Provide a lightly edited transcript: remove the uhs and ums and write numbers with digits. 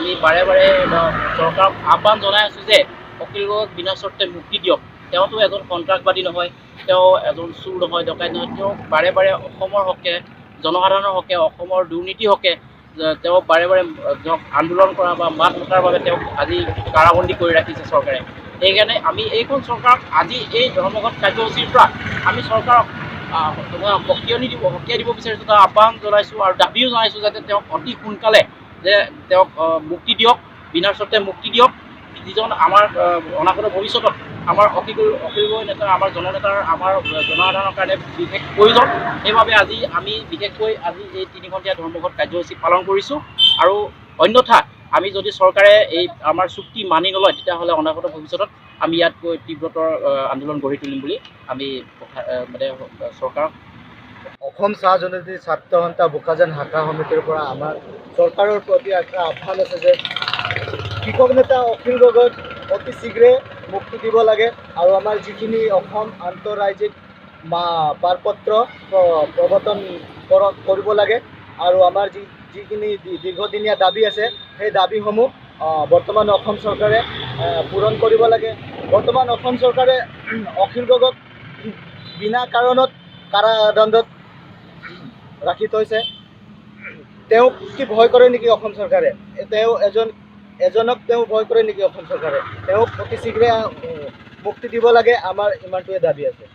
আমি বাৰে বাৰে চৰকাৰক আহ্বান জনাই আছোঁ যে অখিল গগৈক বিনা চৰ্তে মুক্তি দিয়ক। তেওঁতো এজন সন্ত্ৰাসবাদী নহয়, তেওঁ এজন চোৰ নহয়, ডকাইত নহয়। তেওঁ বাৰে বাৰে অসমৰ হকে, জনসাধাৰণৰ হকে, অসমৰ দুৰ্নীতিৰ হকে তেওঁক বাৰে বাৰে তেওঁক আন্দোলন কৰা বা মাত মতাৰ বাবে তেওঁক আজি কাৰাবন্দী কৰি ৰাখিছে চৰকাৰে। সেইকাৰণে আমি এইখন চৰকাৰক আজি এই ধৰ্মঘট কাৰ্যসূচীৰ পৰা আমি চৰকাৰক সকীয়াই দিব বিচাৰিছোঁ, তাৰ আহ্বান জনাইছোঁ আৰু দাবীও জনাইছোঁ যাতে তেওঁক অতি সোনকালে যে তেওঁক মুক্তি দিয়ক, বিনা চৰ্তে মুক্তি দিয়ক। যিজন আমাৰ অনাগত ভৱিষ্যতত আমাৰ অখিল গগৈ নেতা, আমাৰ জননেতাৰ, আমাৰ জনসাধাৰণৰ কাৰণে বিশেষ প্ৰয়োজন। সেইবাবে আজি আমি বিশেষকৈ আজি এই 3 ঘণ্টীয়া ধৰ্মঘট কাৰ্যসূচী পালন কৰিছোঁ। আৰু অন্যথা আমি যদি চৰকাৰে এই আমাৰ চুক্তি মানি নলয়, তেতিয়াহ'লে অনাগত ভৱিষ্যতত আমি ইয়াত গৈ তীব্ৰতৰ আন্দোলন গঢ়ি তুলিম বুলি আমি মানে চৰকাৰক। অসম চাহ জনজাতি ছাত্ৰ সন্থা বোকাজান শাখা সমিতিৰ পৰা আমাৰ চৰকাৰৰ প্ৰতি এটা আহ্বান আছে যে কৃষক নেতা অখিল গগৈক অতি শীঘ্ৰে মুক্তি দিব লাগে আৰু আমাৰ যিখিনি অসম আন্তঃৰাজ্যিক পাৰপত্ৰ প্ৰৱৰ্তন কৰিব লাগে আৰু আমাৰ যিখিনি দীৰ্ঘদিনীয়া দাবী আছে সেই দাবীসমূহ বৰ্তমান অসম চৰকাৰে পূৰণ কৰিব লাগে। বৰ্তমান অসম চৰকাৰে অখিল গগৈক বিনা কাৰণত কাৰাদণ্ডত ৰাখি থৈছে। তেওঁক কি ভয় কৰে নেকি অসম চৰকাৰে? তেওঁ এজনক তেওঁ ভয় কৰে নেকি অসম চৰকাৰে? তেওঁক অতি শীঘ্ৰে মুক্তি দিব লাগে, আমাৰ ইমানটোৱে দাবী আছে।